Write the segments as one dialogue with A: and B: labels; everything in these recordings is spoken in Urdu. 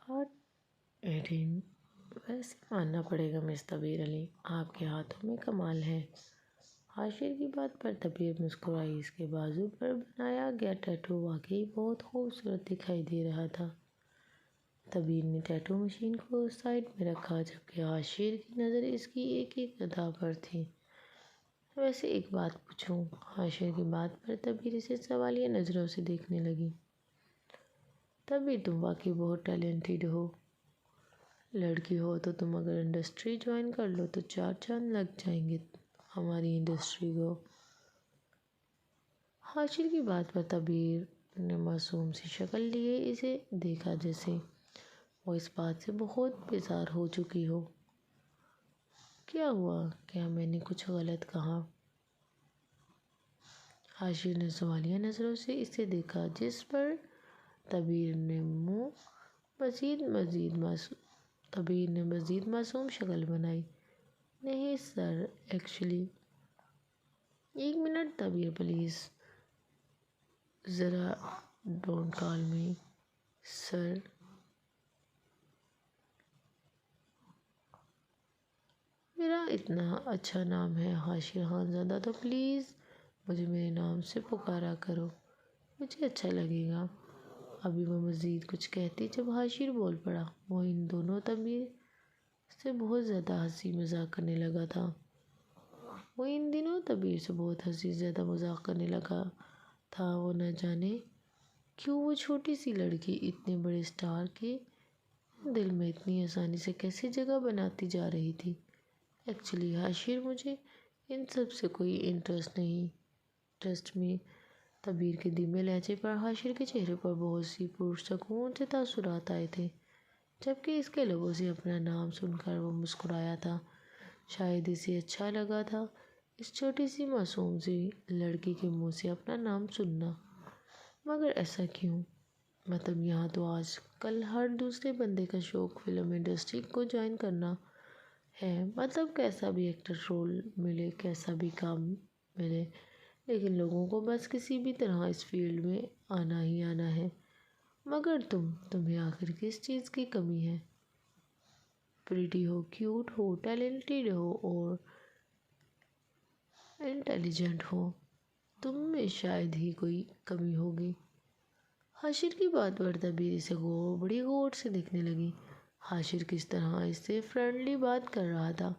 A: اور 18 ویسے ماننا پڑے گا مس تبیر علی، آپ کے ہاتھوں میں کمال ہے۔ حاشر کی بات پر تبیر مسکرائی۔ اس کے بازو پر بنایا گیا ٹیٹو واقعی بہت خوبصورت دکھائی دے رہا تھا۔ تبیر نے ٹیٹو مشین کو سائڈ میں رکھا جبکہ حاشر کی نظر اس کی ایک ایک ادا پر تھی۔ ویسے ایک بات پوچھوں؟ حاشر کی بات پر تبیر اسے سوالیہ نظروں سے دیکھنے لگی۔ تبیر تم واقعی بہت ٹیلنٹڈ ہو، لڑکی ہو تو تم اگر انڈسٹری جوائن کر لو تو 4 چاند لگ جائیں گے ہماری انڈسٹری کو۔ حاشر کی بات پر تبیر نے معصوم سی شکل لیے اسے دیکھا جیسے وہ اس بات سے بہت بیزار ہو چکی ہو۔ کیا ہوا؟ کیا میں نے کچھ غلط کہا؟ حاشر نے سوالیہ نظروں سے اسے دیکھا جس پر تبیر نے مزید معصوم شکل بنائی۔ نہیں سر، ایکچولی 1 منٹ تبیر پلیز، ذرا ڈونٹ کال می سر۔ میرا اتنا اچھا نام ہے حاشر خانزادہ، تو پلیز مجھے میرے نام سے پکارا کرو، مجھے اچھا لگے گا۔ ابھی وہ مزید کچھ کہتی جب حاشر بول پڑا۔ وہ ان دنوں تبیر سے بہت زیادہ ہنسی مذاق کرنے لگا تھا۔ وہ نہ جانے کیوں وہ چھوٹی سی لڑکی اتنے بڑے اسٹار کے دل میں اتنی آسانی سے کیسے جگہ بناتی جا رہی تھی۔ ایکچولی حاشر مجھے ان سب سے کوئی انٹرسٹ نہیں، ٹرسٹ می۔ تبیر کے دھیمے لہجے پر حاشر کے چہرے پر بہت سی پرسکون سے تاثرات آئے تھے جبکہ اس کے لبوں سے اپنا نام سن کر وہ مسکرایا تھا۔ شاید اسے اچھا لگا تھا اس چھوٹی سی معصوم سی لڑکی کے منہ سے اپنا نام سننا، مگر ایسا کیوں؟ مطلب یہاں تو آج کل ہر دوسرے بندے کا شوق فلم انڈسٹری کو جوائن کرنا ہے، مطلب کیسا بھی ایکٹر رول ملے، کیسا بھی کام ملے، لیکن لوگوں کو بس کسی بھی طرح اس فیلڈ میں آنا ہی آنا ہے۔ مگر تمہیں آخر کس چیز کی کمی ہے؟ پریٹی ہو، کیوٹ ہو، ٹیلنٹڈ ہو اور انٹیلیجنٹ ہو، تم میں شاید ہی کوئی کمی ہوگی۔ حاشر کی بات پر تبیر اسے بڑی غور سے دیکھنے لگی۔ حاشر کس طرح اس سے فرینڈلی بات کر رہا تھا۔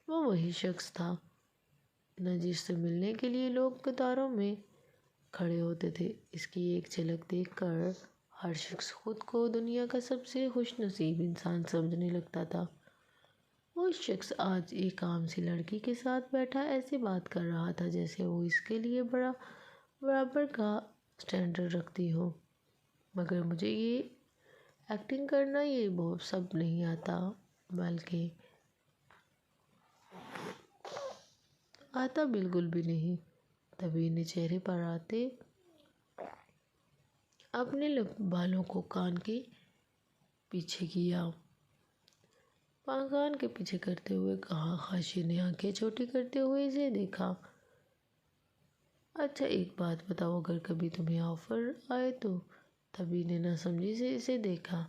A: وہ وہی شخص تھا نہ جس سے ملنے کے لیے لوگ قطاروں میں کھڑے ہوتے تھے۔ اس کی ایک جھلک دیکھ کر ہر شخص خود کو دنیا کا سب سے خوش نصیب انسان سمجھنے لگتا تھا۔ وہ شخص آج ایک عام سی لڑکی کے ساتھ بیٹھا ایسے بات کر رہا تھا جیسے وہ اس کے لیے برابر کا اسٹینڈرڈ رکھتی ہو۔ مگر مجھے یہ ایکٹنگ کرنا یہ وہ سب نہیں آتا، بلکہ آتا بالکل بھی نہیں۔ تبیر نے چہرے پر آتے اپنے بالوں کو کان کے پیچھے کیا، کان کے پیچھے کرتے ہوئے کہا۔ حاشر نے آنکھیں چھوٹی کرتے ہوئے اسے دیکھا۔ اچھا ایک بات بتاؤ، اگر کبھی تمہیں آفر آئے تو؟ تبیر نے ناسمجھی سے اسے دیکھا۔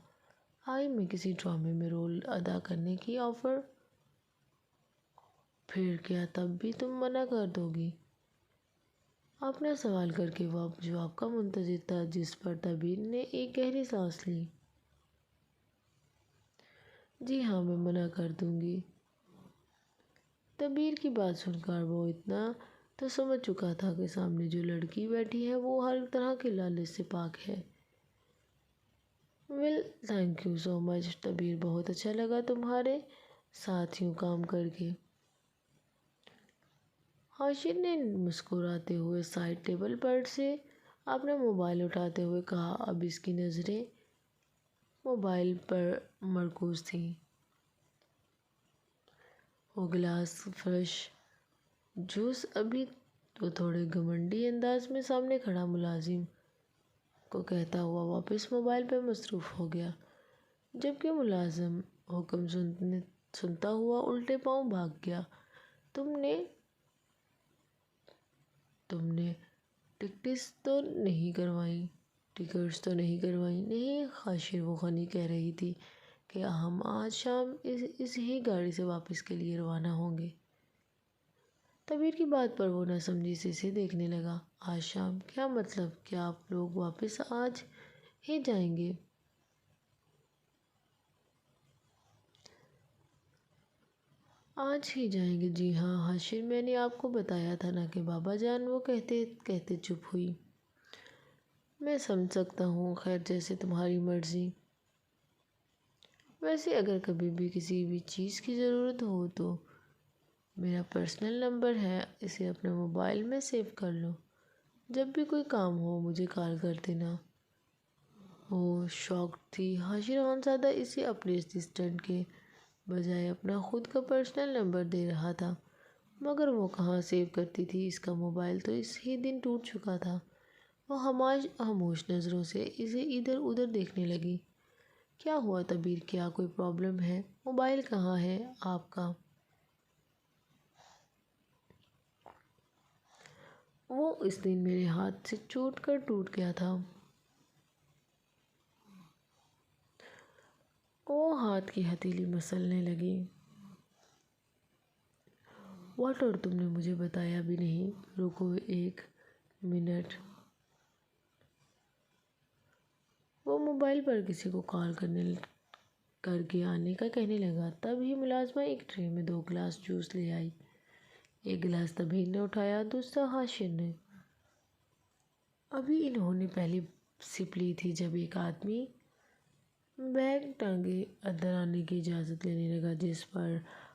A: آئی میں کسی ڈرامے میں رول ادا کرنے کی آفر؟ پھر کیا تب بھی تم منع کر دو گی؟ اپنا سوال کر کے وہ جواب کا منتظر تھا جس پر تبیر نے ایک گہری سانس لی۔ جی ہاں، میں منع کر دوں گی۔ تبیر کی بات سن کر وہ اتنا تو سمجھ چکا تھا کہ سامنے جو لڑکی بیٹھی ہے وہ ہر طرح کے لالچ سے پاک ہے۔ ویل تھینک یو سو مچ تبیر، بہت اچھا لگا تمہارے ساتھ یوں کام کر کے۔ حاشر نے مسکراتے ہوئے سائڈ ٹیبل پر سے اپنا موبائل اٹھاتے ہوئے کہا۔ اب اس کی نظریں موبائل پر مرکوز تھیں۔ وہ گلاس فریش جوس ابھی تو تھوڑے گھمنڈی انداز میں سامنے کھڑا ملازم کو کہتا ہوا واپس موبائل پہ مصروف ہو گیا، جبکہ ملازم حکم سنتا ہوا الٹے پاؤں بھاگ گیا۔ تم نے ٹکٹس تو نہیں کروائی؟ ٹکٹس تو نہیں کروائی؟ نہیں حاشر، وہ غنی کہہ رہی تھی کہ ہم آج شام اس ہی گاڑی سے واپس کے لیے روانہ ہوں گے۔ تبیر کی بات پر وہ نہ سمجھی سے اسے دیکھنے لگا۔ آج شام؟ کیا مطلب؟ کیا آپ لوگ واپس آج ہی جائیں گے؟ آج ہی جائیں گے؟ جی ہاں حاشر، میں نے آپ کو بتایا تھا نا کہ بابا جان، وہ کہتے کہتے چپ ہوئی۔ میں سمجھ سکتا ہوں، خیر جیسے تمہاری مرضی۔ ویسے اگر کبھی بھی کسی بھی چیز کی ضرورت ہو تو میرا پرسنل نمبر ہے، اسے اپنے موبائل میں سیو کر لو۔ جب بھی کوئی کام ہو مجھے کال کر دینا۔ وہ شاکڈ تھی۔ حاشر خانزادہ اسے اپنے اسسٹنٹ کے بجائے اپنا خود کا پرسنل نمبر دے رہا تھا، مگر وہ کہاں سیو کرتی تھی؟ اس کا موبائل تو اس ہی دن ٹوٹ چکا تھا۔ وہ خاموش نظروں سے اسے ادھر ادھر دیکھنے لگی۔ کیا ہوا تبیر؟ کیا کوئی پرابلم ہے؟ موبائل کہاں ہے آپ کا؟ وہ اس دن میرے ہاتھ سے چوٹ کر ٹوٹ گیا تھا۔ وہ ہاتھ کی ہتھیلی مسلنے لگی۔ واٹ؟ اور تم نے مجھے بتایا بھی نہیں؟ رکو ایک منٹ۔ وہ موبائل پر کسی کو کال کر کے آنے کا کہنے لگا، تب ہی ملازمہ ایک ٹرے میں 2 گلاس جوس لے آئی۔ ایک گلاس تبیر نے اٹھایا، دوسرا حاشر نے۔ ابھی انہوں نے پہلی سپ لی تھی جب ایک آدمی بیگ ٹانگے اندر آنے کی اجازت لینے لگا، جس پر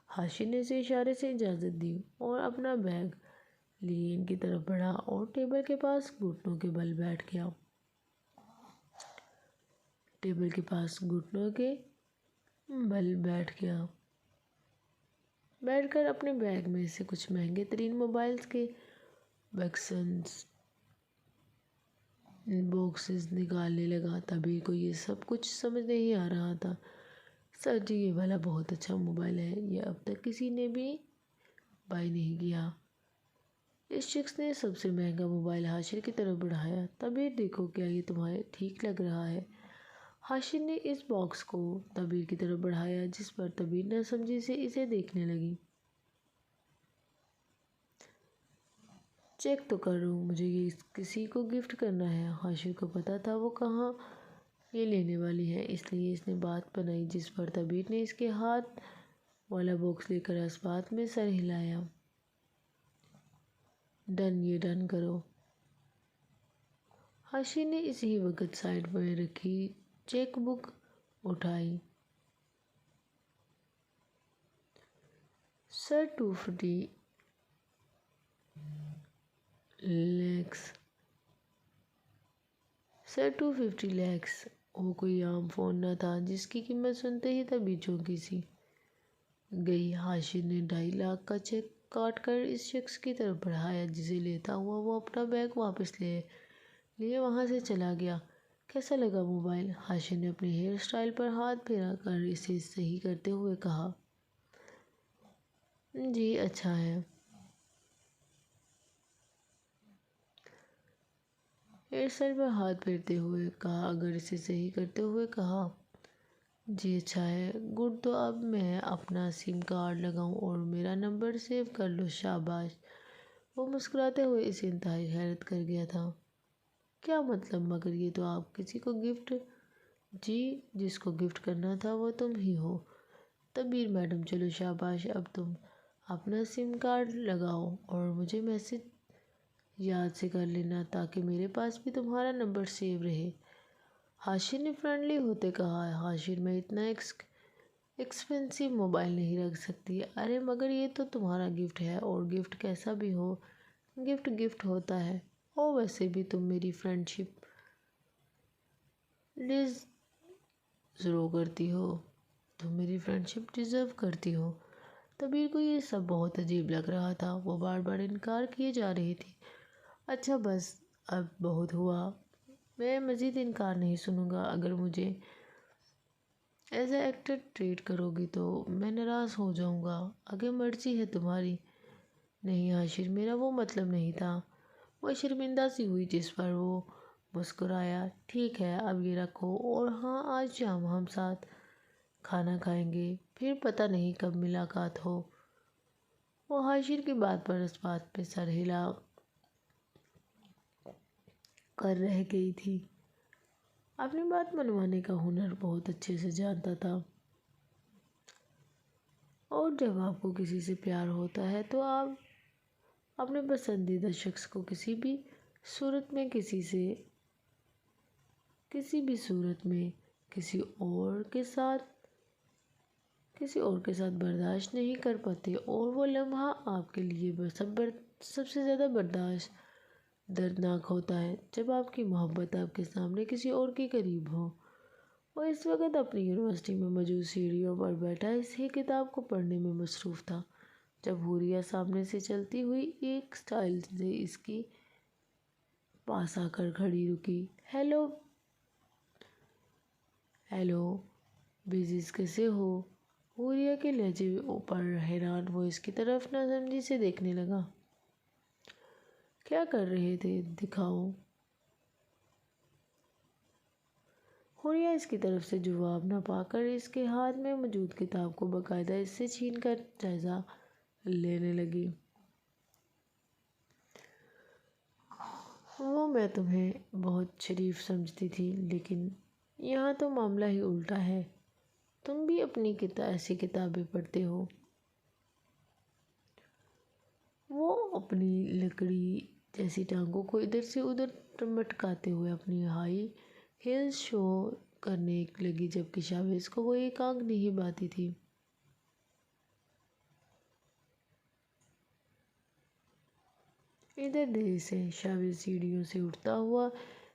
A: حاشر نے اسے اشارے سے اجازت دی اور اپنا بیگ لیے ان کی طرف بڑھا اور ٹیبل کے پاس گھٹنوں کے بل بیٹھ گیا۔ بیٹھ کر اپنے بیگ میں سے کچھ مہنگے ترین موبائلز کے باکسز نکالنے لگا۔ تبیر کو یہ سب کچھ سمجھ نہیں آ رہا تھا۔ سر جی، یہ والا بہت اچھا موبائل ہے، یہ اب تک کسی نے بھی بائی نہیں کیا۔ اس شخص نے سب سے مہنگا موبائل حاشر کی طرف بڑھایا۔ تبیر دیکھو، کیا یہ تمہیں ٹھیک لگ رہا ہے؟ حاشر نے اس باکس کو تبیر کی طرف بڑھایا، جس پر تبیر نہ سمجھی سے اسے دیکھنے لگی۔ چیک تو کرو، مجھے یہ کسی کو گفٹ کرنا ہے۔ حاشر کو پتا تھا وہ کہاں یہ لینے والی ہے، اس لیے اس نے بات بنائی، جس پر تبیر نے اس کے ہاتھ والا باکس لے کر اثبات میں سر ہلایا۔ ڈن، یہ ڈن کرو۔ حاشر نے اسی وقت سائیڈ میں رکھی چیک بک اٹھائی۔ سر 250 لیکس۔ وہ کوئی عام فون نہ تھا، جس کی قیمت سنتے ہی تبیر چونکی سی گئی۔ حاشر نے 2.5 لاکھ کا چیک کاٹ کر اس شخص کی طرف بڑھایا، جسے لیتا ہوا وہ اپنا بیگ واپس لیے وہاں سے چلا گیا۔ کیسا لگا موبائل؟ حاشر نے اپنے ہیئر سٹائل پر ہاتھ پھیرا کر اسے صحیح کرتے ہوئے کہا۔ جی اچھا ہے۔ ہیئر سٹائل پر ہاتھ پھیرتے ہوئے کہا، اگر اسے صحیح کرتے ہوئے کہا جی اچھا ہے، گڈ، تو اب میں اپنا سم کارڈ لگاؤں اور میرا نمبر سیو کر لو۔ شاباش۔ وہ مسکراتے ہوئے اسے انتہائی حیرت کر گیا تھا۔ کیا مطلب؟ مگر یہ تو آپ کسی کو گفٹ… جی، جس کو گفٹ کرنا تھا وہ تم ہی ہو۔ تبیر میڈم، چلو شاباش، اب تم اپنا سم کارڈ لگاؤ اور مجھے میسج یاد سے کر لینا تاکہ میرے پاس بھی تمہارا نمبر سیو رہے۔ حاشر نے فرینڈلی ہوتے کہا۔ حاشر، میں اتنا ایکسپینسو موبائل نہیں رکھ سکتی۔ ارے مگر یہ تو تمہارا گفٹ ہے، اور گفٹ کیسا بھی ہو، گفٹ گفٹ ہوتا ہے۔ اور ویسے بھی تم میری فرینڈ شپ ڈیزرو کرتی ہو۔ تبیر کو یہ سب بہت عجیب لگ رہا تھا۔ وہ بار بار انکار کیے جا رہی تھی۔ اچھا بس، اب بہت ہوا، میں مزید انکار نہیں سنوں گا۔ اگر مجھے ایز اے ایکٹر ٹریٹ کرو گی تو میں ناراض ہو جاؤں گا۔ اگر مرضی ہے تمہاری۔ نہیں حاشر، میرا وہ مطلب نہیں تھا۔ وہ شرمندہ سی ہوئی، جس پر وہ مسکرایا۔ ٹھیک ہے اب یہ رکھو، اور ہاں آج شام ہم ساتھ کھانا کھائیں گے، پھر پتہ نہیں کب ملاقات ہو۔ وہ حاشر کی بات پر اس بات پہ سر ہلا کر رہ گئی تھی۔ اپنی بات منوانے کا ہنر بہت اچھے سے جانتا تھا، اور جب آپ کو کسی سے پیار ہوتا ہے تو آپ اپنے پسندیدہ شخص کو کسی بھی صورت میں کسی اور کے ساتھ برداشت نہیں کر پاتے، اور وہ لمحہ آپ کے لیے سب سے زیادہ دردناک ہوتا ہے جب آپ کی محبت آپ کے سامنے کسی اور کے قریب ہو۔ وہ اس وقت اپنی یونیورسٹی میں موجود سیڑھیوں پر بیٹھا اسی کتاب کو پڑھنے میں مصروف تھا جب حوریہ سامنے سے چلتی ہوئی ایک سٹائل سے اس کے پاس آ کر کھڑی رکی۔ ہیلو بیزیز، کیسے ہو؟ حوریہ کے لہجے پر حیران وہ اس کی طرف ناسمجھی سے دیکھنے لگا۔ کیا کر رہے تھے؟ دکھاؤ۔ حوریہ اس کی طرف سے جواب نہ پا کر اس کے ہاتھ میں موجود کتاب کو باقاعدہ اس سے چھین کر جائزہ لینے لگی۔ وہ میں تمہیں بہت شریف سمجھتی تھی، لیکن یہاں تو معاملہ ہی الٹا ہے۔ تم بھی اپنی ایسی کتابیں پڑھتے ہو۔ وہ اپنی لکڑی جیسی ٹانگوں کو ادھر سے ادھر مٹکاتے ہوئے اپنی ہائی ہیلز شو کرنے لگی، جبکہ شاویز کو وہ ایک آنکھ نہیں بھاتی تھی۔ ادھر دیر سے شاویز سیڑھیوں سے اٹھتا ہوا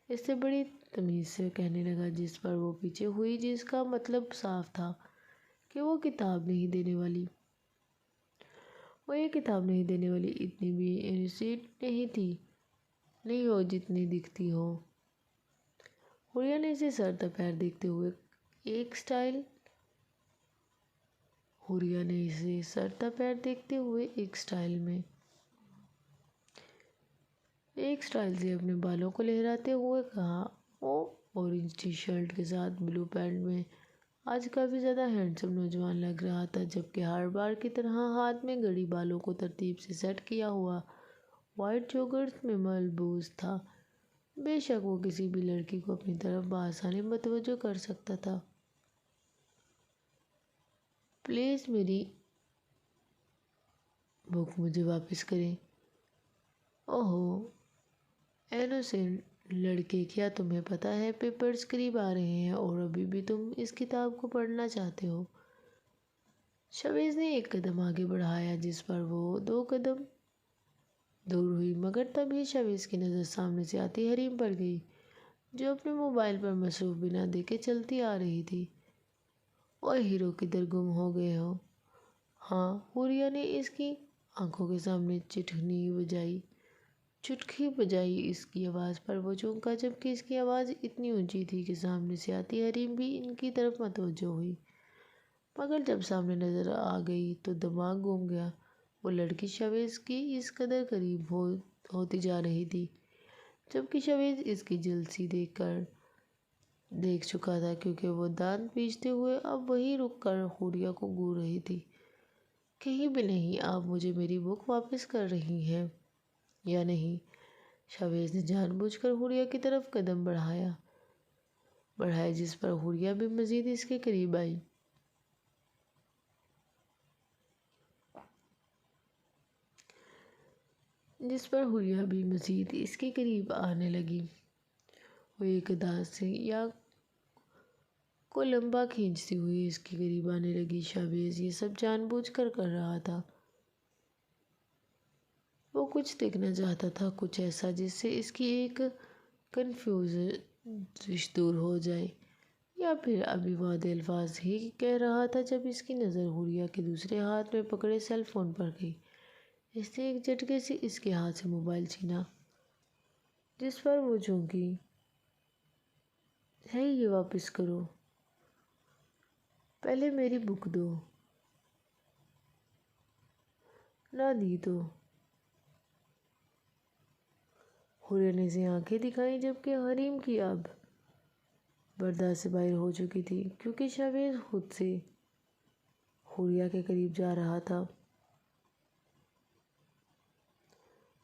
A: اس سے بڑی تمیز سے کہنے لگا، جس پر وہ پیچھے ہوئی، جس کا مطلب صاف تھا کہ وہ یہ کتاب نہیں دینے والی اتنی بھی انوسینٹ نہیں ہو جتنی دکھتی ہو۔ حوریہ نے اسے سر تا پیر دیکھتے ہوئے ایک سٹائل سے اپنے بالوں کو لہراتے ہوئے کہا۔ وہ اورنج ٹی شرٹ کے ساتھ بلو پینٹ میں آج کافی زیادہ ہینڈسم نوجوان لگ رہا تھا، جبکہ ہر بار کی طرح ہاتھ میں گھڑی بالوں کو ترتیب سے سیٹ کیا ہوا وائٹ جوگرز میں ملبوس تھا۔ بے شک وہ کسی بھی لڑکی کو اپنی طرف بآسانی متوجہ کر سکتا تھا۔ پلیز میری بک مجھے واپس کریں۔ اوہو انوسینٹ لڑکے، کیا تمہیں پتہ ہے پیپرز قریب آ رہے ہیں اور ابھی بھی تم اس کتاب کو پڑھنا چاہتے ہو؟ شاویز نے ایک قدم آگے بڑھایا، جس پر وہ 2 قدم دور ہوئی، مگر تبھی شاویز کی نظر سامنے سے آتی حریم پر گئی، جو اپنے موبائل پر مصروف بنا دیکھے چلتی آ رہی تھی۔ اوہ ہیرو، کدھر گم ہو گئے ہو؟ ہاں، حوریہ نے اس کی آنکھوں کے سامنے چٹکی بجائی۔ اس کی آواز پر وہ چونکا، جبکہ اس کی آواز اتنی اونچی تھی کہ سامنے سے آتی حریم بھی ان کی طرف متوجہ ہوئی، مگر جب سامنے نظر آ گئی تو دماغ گھوم گیا۔ وہ لڑکی شاویز کی اس قدر قریب ہوتی جا رہی تھی، جبکہ شاویز اس کی جلسی دیکھ چکا تھا، کیونکہ وہ دانت پیستے ہوئے اب وہیں رک کر حوریہ کو گھور رہی تھی۔ کہیں بھی نہیں، آپ مجھے میری بک واپس کر رہی ہیں یا نہیں؟ شاویز نے جان بوجھ کر حوریہ کی طرف قدم بڑھائے، جس پر حوریہ بھی مزید اس کے قریب آنے لگی۔ وہ ایک ادا سے یا کو لمبا کھینچتی ہوئی اس کے قریب آنے لگی۔ شاویز یہ سب جان بوجھ کر رہا تھا۔ وہ کچھ دیکھنا چاہتا تھا، کچھ ایسا جس سے اس کی ایک کنفیوژن دور ہو جائے، یا پھر ابھی واضح الفاظ ہی کہہ رہا تھا جب اس کی نظر حوریہ کے دوسرے ہاتھ میں پکڑے سیل فون پر گئی۔ اس نے ایک جھٹکے سے اس کے ہاتھ سے موبائل چھینا، جس پر وہ چونکی۔ ہے یہ واپس کرو، پہلے میری بک دو۔ نہ دی تو حوریہ نے اسے آنکھیں دکھائیں جبکہ حریم کی اب برداشت سے باہر ہو چکی تھی، کیونکہ شاویز خود سے حوریہ کے قریب جا رہا تھا۔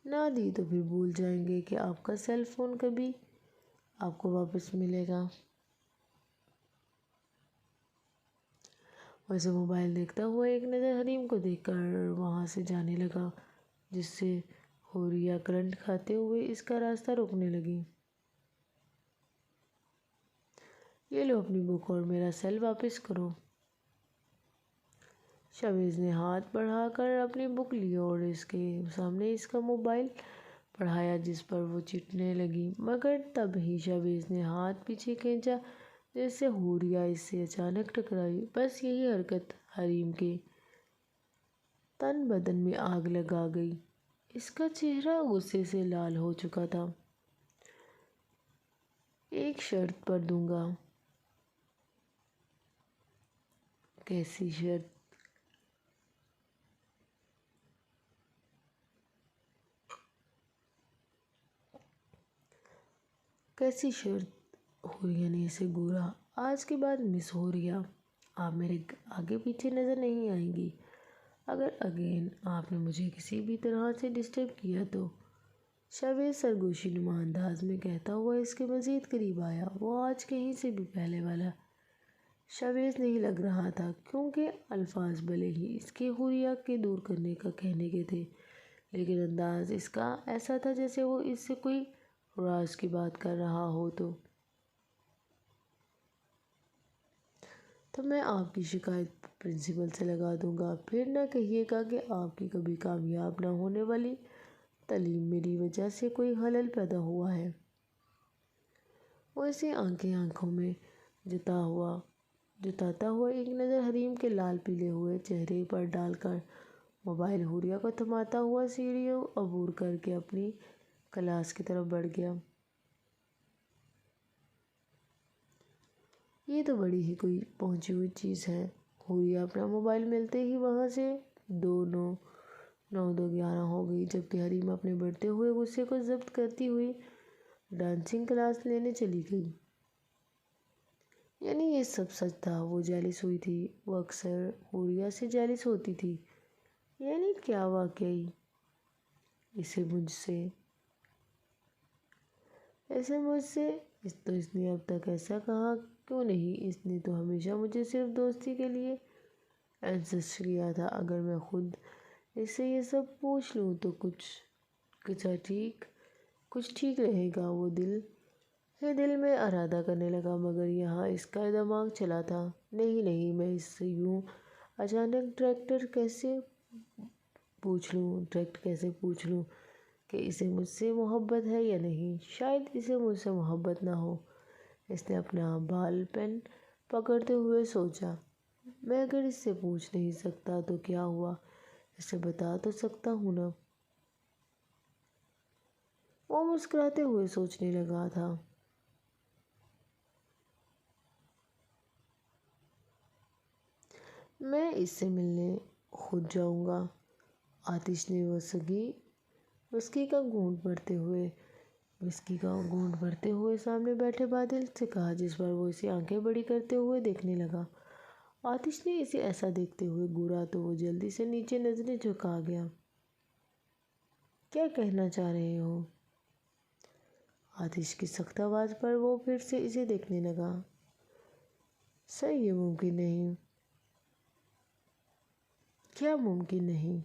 A: نہ دی تو پھر بھول جائیں گے کہ آپ کا سیل فون کبھی آپ کو واپس ملے گا۔ ویسے موبائل دیکھتا ہوا ایک نظر حریم کو دیکھ کر وہاں سے جانے لگا، جس سے حوریہ کرنٹ کھاتے ہوئے اس کا راستہ روکنے لگی۔ یہ لو اپنی بک اور میرا سیل واپس کرو۔ شاویز نے ہاتھ بڑھا کر اپنی بک لی اور اس کے سامنے اس کا موبائل پڑھایا، جس پر وہ چٹنے لگی، مگر تب ہی شاویز نے ہاتھ پیچھے کھینچا جیسے حوریہ اس سے اچانک ٹکرائی۔ بس یہی حرکت حریم کے تن بدن میں آگ لگا گئی۔ اس کا چہرہ غصے سے لال ہو چکا تھا۔ ایک شرط پر دوں گا۔ کیسی شرط؟ کیسی شرط؟ حوریہ نے اسے گورا۔ آج کے بعد مس حوریہ، آپ میرے آگے پیچھے نظر نہیں آئیں گی۔ اگر اگین آپ نے مجھے کسی بھی طرح سے ڈسٹرب کیا تو، شاویز سرگوشی نما انداز میں کہتا ہوا اس کے مزید قریب آیا۔ وہ آج کہیں سے بھی پہلے والا شاویز نہیں لگ رہا تھا، کیونکہ الفاظ بھلے ہی اس کے حوریہ کے دور کرنے کا کہنے کے تھے، لیکن انداز اس کا ایسا تھا جیسے وہ اس سے کوئی راز کی بات کر رہا ہو۔ تو میں آپ کی شکایت پرنسپل سے لگا دوں گا، پھر نہ کہیے گا کہ آپ کی کبھی کامیاب نہ ہونے والی تعلیم میری وجہ سے کوئی خلل پیدا ہوا ہے۔ وہ اسے آنکھیں آنکھوں میں جتاتا ہوا ایک نظر حریم کے لال پیلے ہوئے چہرے پر ڈال کر موبائل حوریہ کو تھماتا ہوا سیڑھیوں عبور کر کے اپنی کلاس کی طرف بڑھ گیا۔ یہ تو بڑی ہی کوئی پہنچی ہوئی چیز ہے۔ حوریہ اپنا موبائل ملتے ہی وہاں سے 9:11 ہو گئی، جبکہ حریم اپنے بڑھتے ہوئے غصے کو ضبط کرتی ہوئی ڈانسنگ کلاس لینے چلی گئی۔ یعنی یہ سب سچ تھا، وہ جیلس ہوئی تھی۔ وہ اکثر حوریہ سے جیلس ہوتی تھی۔ یعنی کیا واقعی اسے مجھ سے تو اس نے اب تک ایسا کہا کیوں نہیں؟ اس نے تو ہمیشہ مجھے صرف دوستی کے لیے ایڈجسٹ کیا تھا۔ اگر میں خود اس سے یہ سب پوچھ لوں تو کچھ ٹھیک رہے گا۔ وہ دل میں ارادہ کرنے لگا، مگر یہاں اس کا دماغ چلا تھا، نہیں میں اس سے یوں اچانک ڈائریکٹ کیسے پوچھ لوں کہ اسے مجھ سے محبت ہے یا نہیں؟ شاید اسے مجھ سے محبت نہ ہو۔ اس نے اپنا بال پین پکڑتے ہوئے سوچا، میں اگر اس سے پوچھ نہیں سکتا تو کیا ہوا، اسے بتا تو سکتا ہوں نا۔ وہ مسکراتے ہوئے سوچنے لگا تھا۔ میں اس سے ملنے خود جاؤں گا۔ آتش نے وسکی کا گھونٹ بھرتے ہوئے سامنے بیٹھے بادل سے کہا، جس پر وہ اسے آنکھیں بڑی کرتے ہوئے دیکھنے لگا۔ آتش نے اسے ایسا دیکھتے ہوئے گھورا تو وہ جلدی سے نیچے نظریں جھکا گیا۔ کیا کہنا چاہ رہے ہو؟ آتش کی سخت آواز پر وہ پھر سے اسے دیکھنے لگا۔ سر یہ ممکن نہیں۔ کیا ممکن نہیں؟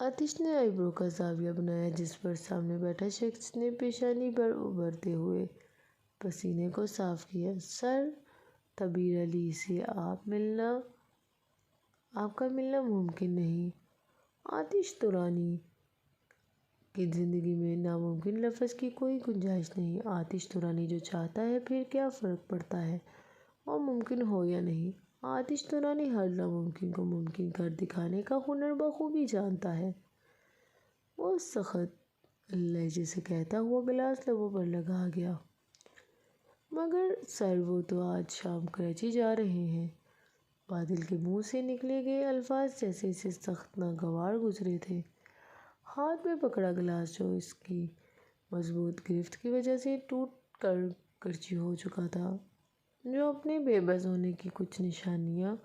A: آتش نے آئی برو کا زاویہ بنایا، جس پر سامنے بیٹھا شخص نے پیشانی پر ابھرتے ہوئے پسینے کو صاف کیا۔ سر طبیر علی سے آپ کا ملنا ممکن نہیں۔ آتش تورانی کی زندگی میں ناممکن لفظ کی کوئی گنجائش نہیں۔ آتش تورانی جو چاہتا ہے، پھر کیا فرق پڑتا ہے وہ ممکن ہو یا نہیں؟ آتش تورانی ہر ناممکن کو ممکن کر دکھانے کا ہنر بخوبی جانتا ہے۔ وہ سخت لہجے سے کہتا ہوا گلاس لبوں پر لگا گیا۔ مگر سر وہ تو آج شام کراچی جا رہے ہیں۔ بادل کے منہ سے نکلے گئے الفاظ جیسے اسے سخت ناگوار گزرے تھے۔ ہاتھ میں پکڑا گلاس جو اس کی مضبوط گرفت کی وجہ سے ٹوٹ کر کرچی ہو چکا تھا، جو اپنے بے بس ہونے کی کچھ نشانیاں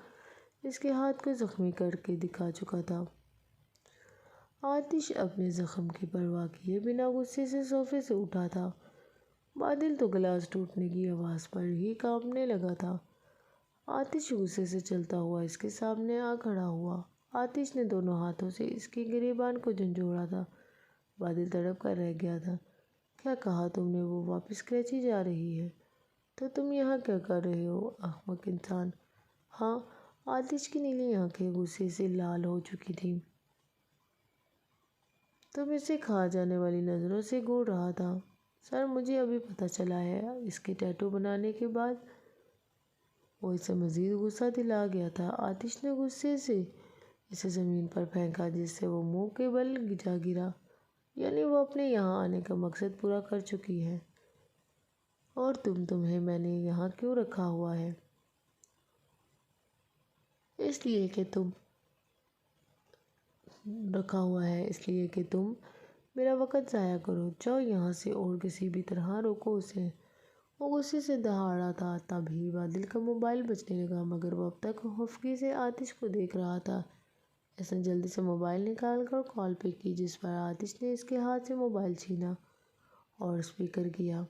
A: اس کے ہاتھ کو زخمی کر کے دکھا چکا تھا۔ آتش اپنے زخم کی پرواہ کیے بنا غصے سے صوفے سے اٹھا تھا۔ بادل تو گلاس ٹوٹنے کی آواز پر ہی کانپنے لگا تھا۔ آتش غصے سے چلتا ہوا اس کے سامنے آ کھڑا ہوا۔ آتش نے دونوں ہاتھوں سے اس کی گریبان کو جھنجھوڑا تھا۔ بادل تڑپ کر رہ گیا تھا۔ کیا کہا تم نے؟ وہ واپس کراچی جا رہی ہے؟ تو تم یہاں کیا کر رہے ہو احمق انسان؟ ہاں، آتش کی نیلی آنکھیں غصے سے لال ہو چکی تھیں۔ تم اسے کھا جانے والی نظروں سے گھور رہا تھا۔ سر، مجھے ابھی پتہ چلا ہے اس کے ٹیٹو بنانے کے بعد وہ اسے مزید غصہ دلا گیا تھا۔ آتش نے غصے سے اسے زمین پر پھینکا جس سے وہ منہ کے بل جا گرا۔ یعنی وہ اپنے یہاں آنے کا مقصد پورا کر چکی ہے۔ اور تمہیں میں نے یہاں کیوں رکھا ہوا ہے؟ اس لیے کہ تم میرا وقت ضائع کرو۔ جاؤ یہاں سے اور کسی بھی طرح روکو اسے۔ وہ غصے سے دہاڑا تھا۔ تبھی بادل کا موبائل بجنے لگا، مگر وہ اب تک خفگی سے آتش کو دیکھ رہا تھا۔ اس نے جلدی سے موبائل نکال کر کال پک کی، جس پر آتش نے اس کے ہاتھ سے موبائل چھینا اور اسپیکر کیا۔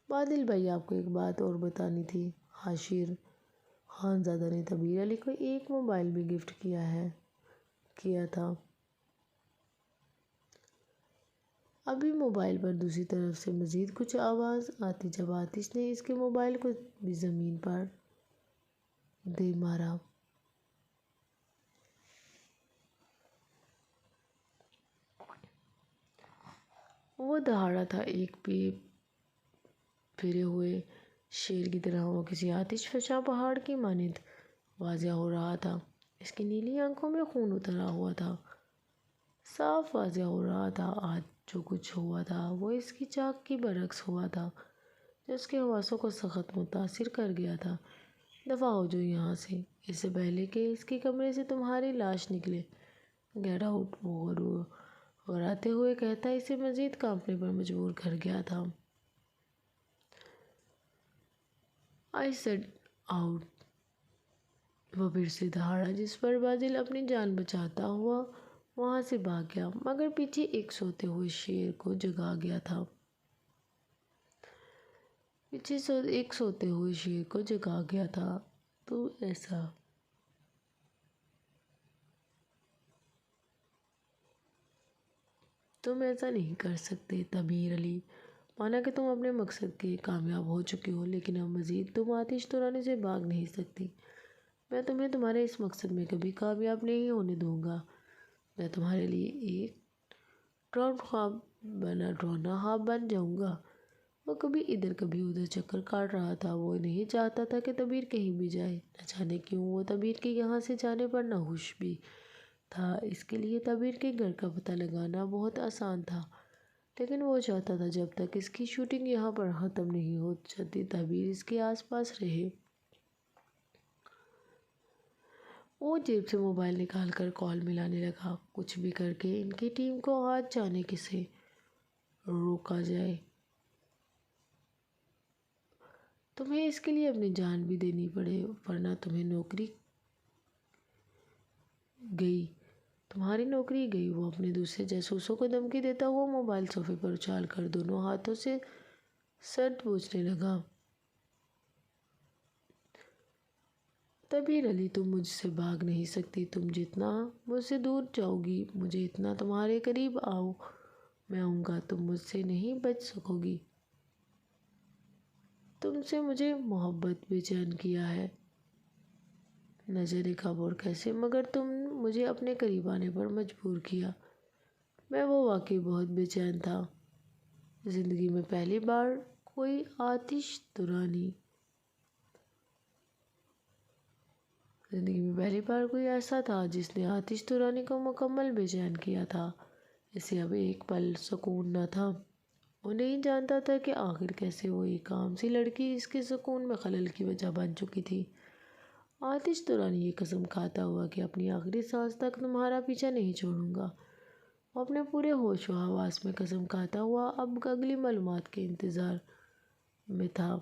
A: بادل بھائی، آپ کو ایک بات اور بتانی تھی۔ عاشر خانزادہ نے تبیر علی کو ایک موبائل بھی گفٹ کیا تھا۔ ابھی موبائل پر دوسری طرف سے مزید کچھ آواز آتی جب آتش نے اس کے موبائل کو بھی زمین پر دے مارا۔ وہ دہاڑا تھا ایک بے پھرے ہوئے شیر کی طرح۔ وہ کسی آتش فشاں پہاڑ کی مانند واضح ہو رہا تھا۔ اس کی نیلی آنکھوں میں خون اترا ہوا تھا، صاف واضح ہو رہا تھا۔ آج جو کچھ ہوا تھا وہ اس کی چاق کی برعکس ہوا تھا، جو اس کے حواسوں کو سخت متاثر کر گیا تھا۔ دفعہ ہو جو یہاں سے، اس سے پہلے کہ اس کے کمرے سے تمہاری لاش نکلے۔ گیٹ آؤٹ، وہ غراتے ہوئے کہتا اسے مزید کانپنے پر مجبور کر گیا تھا۔ آئی سیڈ آؤٹ، وہ پھر سے دہاڑا، جس پر بادل اپنی جان بچاتا ہوا وہاں سے بھاگ گیا، مگر پیچھے ایک سوتے ہوئے شیر کو جگا گیا تھا۔ تم ایسا نہیں کر سکتے تبیر علی۔ مانا کہ تم اپنے مقصد کے کامیاب ہو چکی ہو، لیکن اب مزید تم آتش ترانی سے بھاگ نہیں سکتی۔ میں تمہیں تمہارے اس مقصد میں کبھی کامیاب نہیں ہونے دوں گا۔ میں تمہارے لیے ایک ڈراؤنا خواب بن جاؤں گا۔ وہ کبھی ادھر کبھی ادھر چکر کاٹ رہا تھا۔ وہ نہیں چاہتا تھا کہ تبیر کہیں بھی جائے۔ نہ جانے کیوں وہ تبیر کے یہاں سے جانے پر ناخوش بھی تھا۔ اس کے لیے تبیر کے گھر کا پتہ لگانا بہت آسان تھا، لیکن وہ چاہتا تھا جب تک اس کی شوٹنگ یہاں پر ختم نہیں ہو جاتی تبیر اس کے آس پاس رہے۔ وہ جیب سے موبائل نکال کر کال ملانے لگا۔ کچھ بھی کر کے ان کی ٹیم کو آج جانے سے روکا جائے۔ تمہیں اس کے لیے اپنی جان بھی دینی پڑے، ورنہ تمہاری نوکری گئی۔ وہ اپنے دوسرے جاسوسوں کو دھمکی دیتا ہوا موبائل صوفے پر اچھال کر دونوں ہاتھوں سے سر پوچھنے لگا۔ تبیر علی، تم مجھ سے بھاگ نہیں سکتی۔ تم جتنا مجھ سے دور جاؤ گی، مجھے اتنا تمہارے قریب میں آؤں گا۔ تم مجھ سے نہیں بچ سکو گی۔ تم سے مجھے محبت بے چین کیا ہے، نہ جانے کب اور کیسے، مگر تم مجھے اپنے قریب آنے پر مجبور کیا۔ میں وہ واقعی بہت بے چین تھا۔ زندگی میں پہلی بار کوئی ایسا تھا جس نے آتش ترانی کو مکمل بے چین کیا تھا۔ اسے اب ایک پل سکون نہ تھا۔ وہ نہیں جانتا تھا کہ آخر کیسے وہ ایک عام سی لڑکی اس کے سکون میں خلل کی وجہ بن چکی تھی۔ آتش دوران یہ قسم کھاتا ہوا کہ اپنی آخری سانس تک تمہارا پیچھا نہیں چھوڑوں گا، وہ اپنے پورے ہوش و حواس میں قسم کھاتا ہوا اب اگلی معلومات کے انتظار میں تھا۔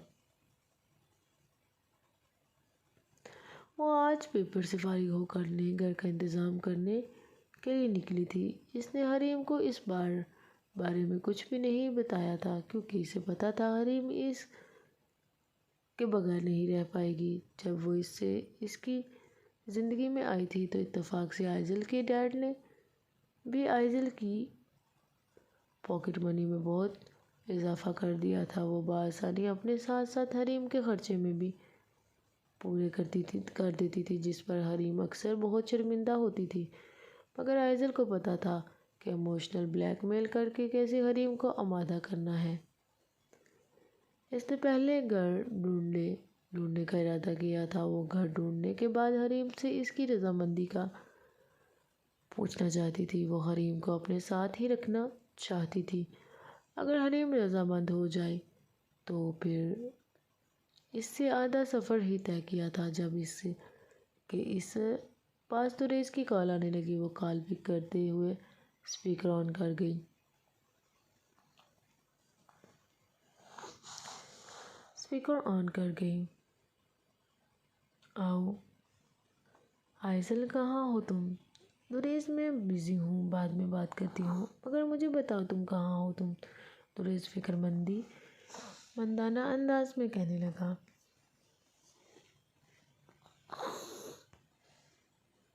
A: وہ آج پیپر سے فارغ ہو کر نئے گھر کا انتظام کرنے کے لیے نکلی تھی۔ اس نے حریم کو اس بارے میں کچھ بھی نہیں بتایا تھا کیونکہ اسے پتہ تھا حریم اس کے بغیر نہیں رہ پائے گی۔ جب وہ اس کی زندگی میں آئی تھی تو اتفاق سے آئزل کے ڈیڈ نے بھی آئزل کی پاکٹ منی میں بہت اضافہ کر دیا تھا۔ وہ بآسانی اپنے ساتھ ساتھ حریم کے خرچے میں بھی پورے کر دیتی تھی، جس پر حریم اکثر بہت شرمندہ ہوتی تھی، مگر آئزل کو پتہ تھا کہ ایموشنل بلیک میل کر کے کیسے حریم کو آمادہ کرنا ہے۔ اس نے پہلے گھر ڈھونڈنے کا ارادہ کیا تھا۔ وہ گھر ڈھونڈنے کے بعد حریم سے اس کی رضامندی کا پوچھنا چاہتی تھی۔ وہ حریم کو اپنے ساتھ ہی رکھنا چاہتی تھی۔ اگر حریم رضامند ہو جائے تو پھر اس سے آدھا سفر ہی طے کیا تھا۔ جب اس پاس دریس کی کال آنے لگی، وہ کال پک کرتے ہوئے اسپیکر آن کر گئی۔ آؤ آئزل، کہاں ہو تم؟ دریس، میں بزی ہوں، بعد میں بات کرتی ہوں، مگر مجھے بتاؤ تم کہاں ہو تم؟ دریس فکر مندانہ انداز میں کہنے لگا۔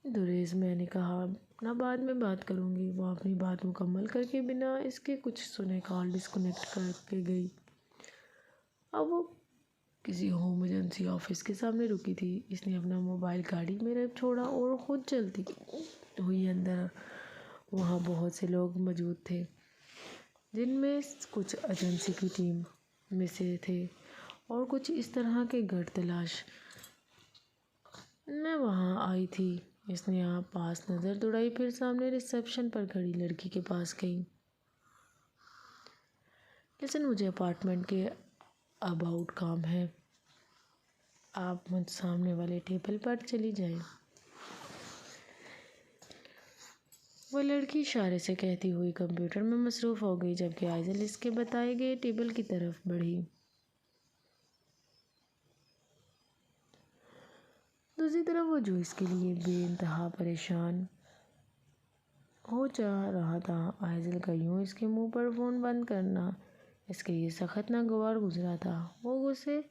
A: دریس، میں نے کہا نہ بعد میں بات کروں گی۔ وہ اپنی بات مکمل کر کے بنا اس کے کچھ سنے کال ڈسکنیکٹ کر کے گئی۔ اب وہ کسی ہوم ایجنسی آفس کے سامنے رکی تھی۔ اس نے اپنا موبائل گاڑی میں رکھ چھوڑا اور خود چلتی ہوئی اندر۔ وہاں بہت سے لوگ موجود تھے، جن میں کچھ ایجنسی کی ٹیم میں سے تھے اور کچھ اس طرح کے گھر تلاش میں وہاں آئی تھی۔ اس نے پاس نظر دوڑائی، پھر سامنے ریسیپشن پر کھڑی لڑکی کے پاس گئی۔ لیسن، مجھے اپارٹمنٹ کے اباؤٹ کام ہے، آپ مجھ سامنے والے ٹیبل پر چلی جائیں۔ وہ لڑکی اشارے سے کہتی ہوئی کمپیوٹر میں مصروف ہو گئی، جبکہ آئزل اس کے بتائے گئے ٹیبل کی طرف بڑھی۔ دوسری طرف وہ جو اس کے لیے بے انتہا پریشان ہو جا رہا تھا۔ آئزل کا یوں اس کے منہ پر فون بند کرنا اس کے لیے سخت ناگوار گزرا تھا۔ وہ غصے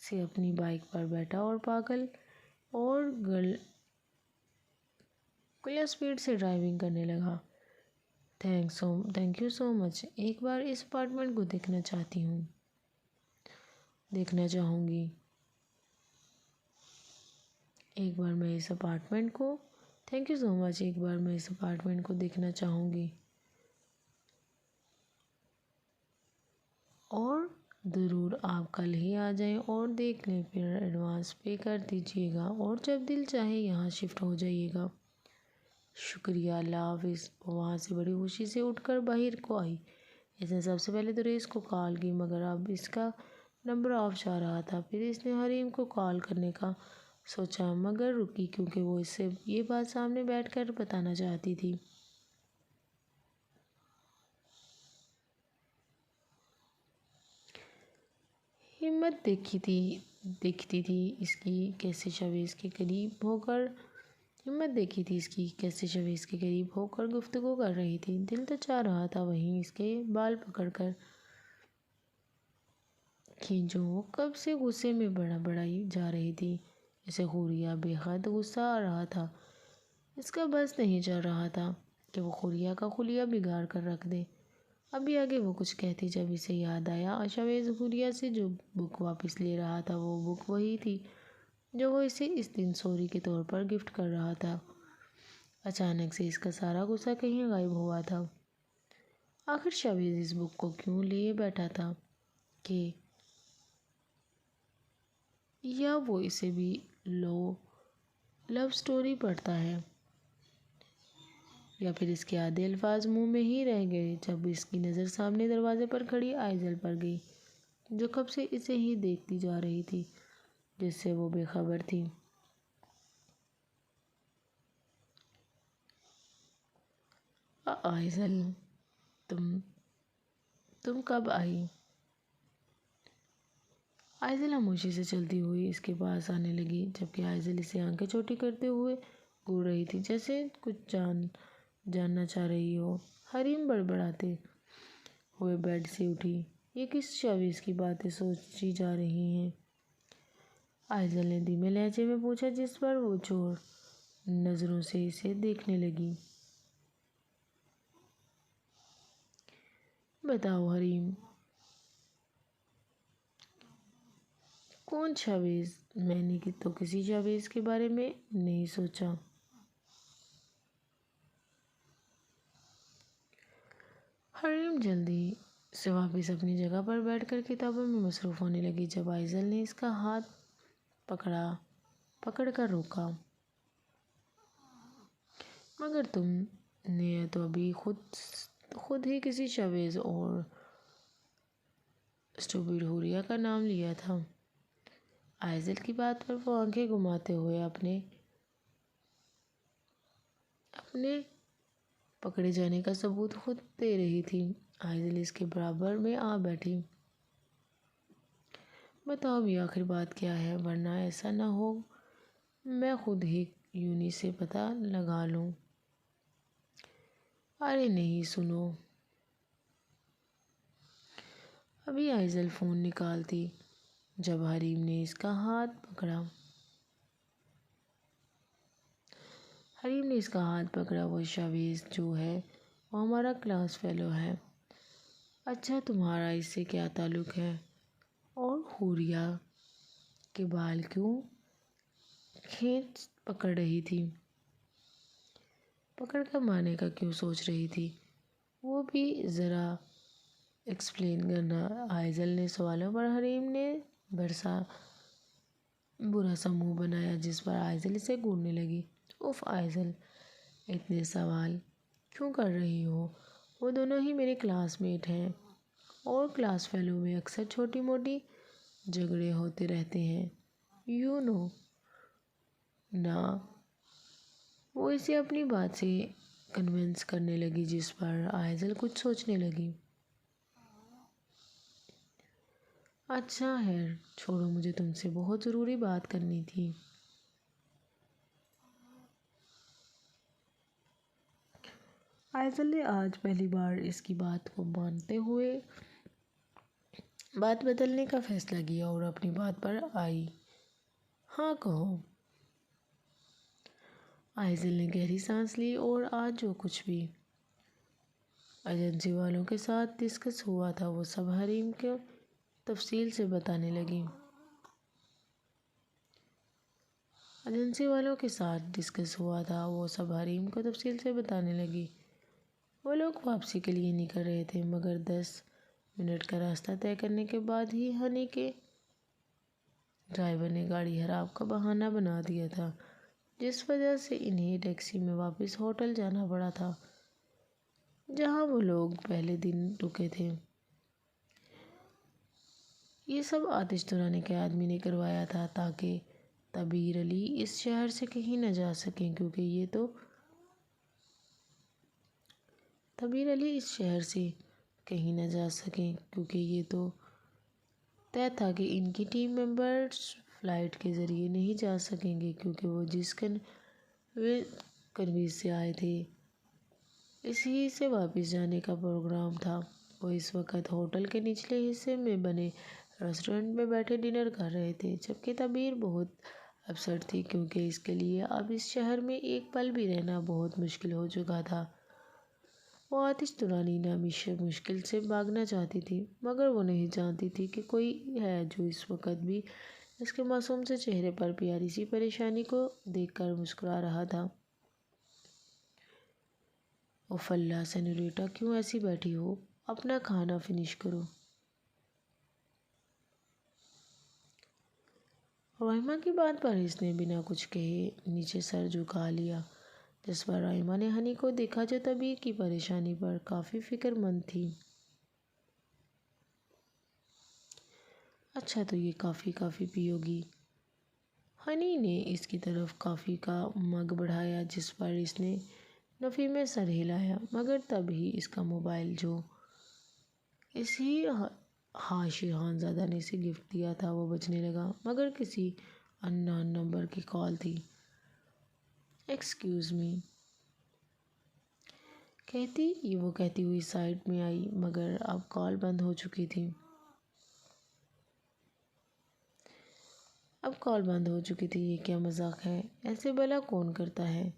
A: سے اپنی بائیک پر بیٹھا اور پاگل اور گلے اسپیڈ سے ڈرائیونگ کرنے لگا۔ تھینک یو سو مچ، ایک بار اس اپارٹمنٹ کو دیکھنا چاہوں گی۔ تھینک یو سو مچ، ایک بار میں اس اپارٹمنٹ کو دیکھنا چاہوں گی، اور ضرور آپ کل ہی آ جائیں اور دیکھ لیں، پھر ایڈوانس پے کر دیجیے گا اور جب دل چاہے یہاں شفٹ ہو جائیے گا۔ شکریہ، اللہ حافظ۔ وہ وہاں سے بڑی خوشی سے اٹھ کر باہر کو آئی۔ اس نے سب سے پہلے دریس کو کال کی، مگر اب اس کا نمبر آف جا رہا تھا۔ پھر اس نے حریم کو کال کرنے کا سوچا، مگر رکی کیونکہ وہ اس سے یہ بات سامنے بیٹھ کر بتانا چاہتی تھی۔ ہمت دیکھتی تھی اس کی کیسے شویز کے قریب ہو کر گفتگو کر رہی تھی۔ دل تو چاہ رہا تھا وہیں اس کے بال پکڑ کر کھینچوں۔ وہ کب سے غصے میں بڑبڑائی جا رہی تھی، اسے حوریہ بے حد غصہ آ رہا تھا۔ اس کا بس نہیں چل رہا تھا کہ وہ حوریہ کا خلیہ بگاڑ کر رکھ دے۔ ابھی آگے وہ کچھ کہتی جب اسے یاد آیا شویز حوریہ سے جو بک واپس لے رہا تھا وہ بک وہی تھی جو وہ اسے اس دن سوری کے طور پر گفٹ کر رہا تھا۔ اچانک سے اس کا سارا غصہ کہیں غائب ہوا تھا۔ آخر شویز اس بک کو کیوں لیے بیٹھا تھا؟ کہ یا وہ اسے بھی لو سٹوری پڑھتا ہے؟ یا پھر اس کے آدھے الفاظ منہ میں ہی رہ گئے؟ جب اس کی نظر سامنے دروازے پر کھڑی آئزل پر گئی، جو کب سے اسے ہی دیکھتی جا رہی تھی، جس سے وہ بے خبر تھی۔ آئزل، تم کب آئی؟ آئزل خاموشی سے چلتی ہوئی اس کے پاس آنے لگی، جبکہ آئزل اسے آنکھیں چھوٹی کرتے ہوئے گھور رہی تھی، جیسے کچھ جاننا چاہ رہی ہو۔ حریم بڑبڑاتے ہوئے بیڈ سے اٹھی۔ یہ کس شاویز کی باتیں سوچی جا رہی ہیں؟ آئزل نے دھیمے لہجے میں پوچھا، جس پر وہ چور نظروں سے اسے دیکھنے لگی۔ بتاؤ حریم، کون شاویز؟ میں نے تو کسی شاویز کے بارے میں نہیں سوچا۔ حریم جلدی سے واپس اپنی جگہ پر بیٹھ کر کتابوں میں مصروف ہونے لگی، جب آئزل نے اس کا ہاتھ پکڑ کر روکا۔ مگر تم نے تو ابھی خود ہی کسی شاویز اور اسٹوپڈ ہوریا کا نام لیا تھا۔ آئزل کی بات پر وہ آنکھیں گھماتے ہوئے اپنے پکڑے جانے کا ثبوت خود دے رہی تھی۔ آئزل اس کے برابر میں آ بیٹھی۔ بتاؤ ابھی آخر بات کیا ہے، ورنہ ایسا نہ ہو میں خود ہی یونی سے پتہ لگا لوں۔ ارے نہیں، سنو۔ ابھی آئزل فون نکالتی جب حریم نے اس کا ہاتھ پکڑا۔ وہ شاویز جو ہے وہ ہمارا کلاس فیلو ہے۔ اچھا، تمہارا اس سے کیا تعلق ہے؟ اور ہوریا کے بال کیوں کھینچ پکڑ رہی تھی؟ پکڑ کر مارنے کا کیوں سوچ رہی تھی؟ وہ بھی ذرا ایکسپلین کرنا۔ آئزل نے سوالوں پر حریم نے برا سا منہ بنایا، جس پر آئزل اسے گھورنے لگی۔ اف آئزل، اتنے سوال کیوں کر رہی ہو؟ وہ دونوں ہی میرے کلاس میٹ ہیں، اور کلاس فیلو میں اکثر چھوٹی موٹی جھگڑے ہوتے رہتے ہیں، یو نو نا۔ وہ اسے اپنی بات سے کنونس کرنے لگی، جس پر آئزل کچھ سوچنے لگی۔ اچھا ہے، چھوڑو، مجھے تم سے بہت ضروری بات کرنی تھی۔ آئزل نے آج پہلی بار اس کی بات کو مانتے ہوئے بات بدلنے کا فیصلہ کیا اور اپنی بات پر آئی۔ ہاں، کہو۔ آئزل نے گہری سانس لی اور آج جو کچھ بھی ایجنسی والوں کے ساتھ ڈسکس ہوا تھا وہ سب حریم کو تفصیل سے بتانے لگی۔ وہ لوگ واپسی کے لیے نکل رہے تھے، مگر 10 منٹ کا راستہ طے کرنے کے بعد ہی ہنی کے ڈرائیور نے گاڑی خراب کا بہانہ بنا دیا تھا، جس وجہ سے انہیں ٹیکسی میں واپس ہوٹل جانا پڑا تھا جہاں وہ لوگ پہلے دن رکے تھے۔ یہ سب آتش دھرانے کے آدمی نے کروایا تھا تاکہ طبیر علی اس شہر سے کہیں نہ جا سکیں، کیونکہ یہ تو طے تھا کہ ان کی ٹیم ممبرز فلائٹ کے ذریعے نہیں جا سکیں گے، کیونکہ وہ جس کنویں سے آئے تھے اسی سے واپس جانے کا پروگرام تھا۔ وہ اس وقت ہوٹل کے نچلے حصے میں بنے ریسٹورنٹ میں بیٹھے ڈنر کر رہے تھے، جبکہ طبیر بہت اپسیٹ تھی، کیونکہ اس کے لیے اب اس شہر میں ایک پل بھی رہنا بہت مشکل ہو چکا تھا۔ وہ آتش دھرانی نامی مشکل سے بھاگنا چاہتی تھی، مگر وہ نہیں جانتی تھی کہ کوئی ہے جو اس وقت بھی اس کے معصوم سے چہرے پر پیاری سی پریشانی کو دیکھ کر مسکرا رہا تھا۔ اف اللہ سینیوریٹا، کیوں ایسی بیٹھی ہو؟ اپنا کھانا فنش کرو۔ رائما کی بات پر اس نے بنا کچھ کہے نیچے سر جھکا لیا، جس پر رائما نے ہنی کو دیکھا جو طبیر کی پریشانی پر کافی فکر مند تھی۔ اچھا، تو یہ کافی پیو گی؟ ہنی نے اس کی طرف کافی کا مگ بڑھایا، جس پر اس نے نفی میں سر ہلایا مگر تب ہی اس کا موبائل جو اسی حاشی خانزادہ نے اسے گفٹ دیا تھا وہ بجنے لگا، مگر کسی اننون نمبر کی کال تھی۔ ایکسکیوز می وہ کہتی ہوئی سائڈ میں آئی، مگر اب کال بند ہو چکی تھی۔ یہ کیا مذاق ہے؟ ایسے بھلا کون کرتا ہے؟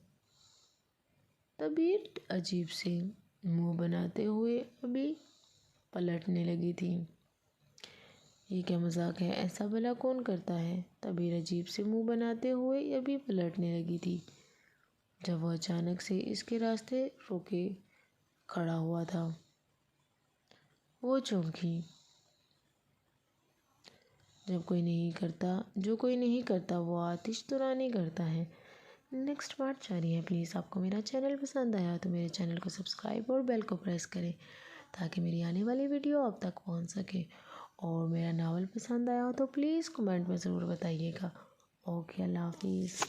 A: طبیعت عجیب سے منہ بناتے ہوئے ابھی پلٹنے لگی تھی۔ یہ کیا مذاق ہے؟ ایسا بھلا کون کرتا ہے؟ طبیعت عجیب سے منہ بناتے ہوئے ابھی پلٹنے لگی تھی جب وہ اچانک سے اس کے راستے روکے کھڑا ہوا تھا۔ وہ چونکی۔ جو کوئی نہیں کرتا وہ آتش طرانی کرتا ہے۔ نیکسٹ پارٹ جاری ہے۔ پلیز آپ کو میرا چینل پسند آیا تو میرے چینل کو سبسکرائب اور بیل کو پریس کریں تاکہ میری آنے والی ویڈیو آپ تک پہنچ سکے، اور میرا ناول پسند آیا ہو تو پلیز کمنٹ میں ضرور بتائیے گا۔ اوکے، اللہ حافظ۔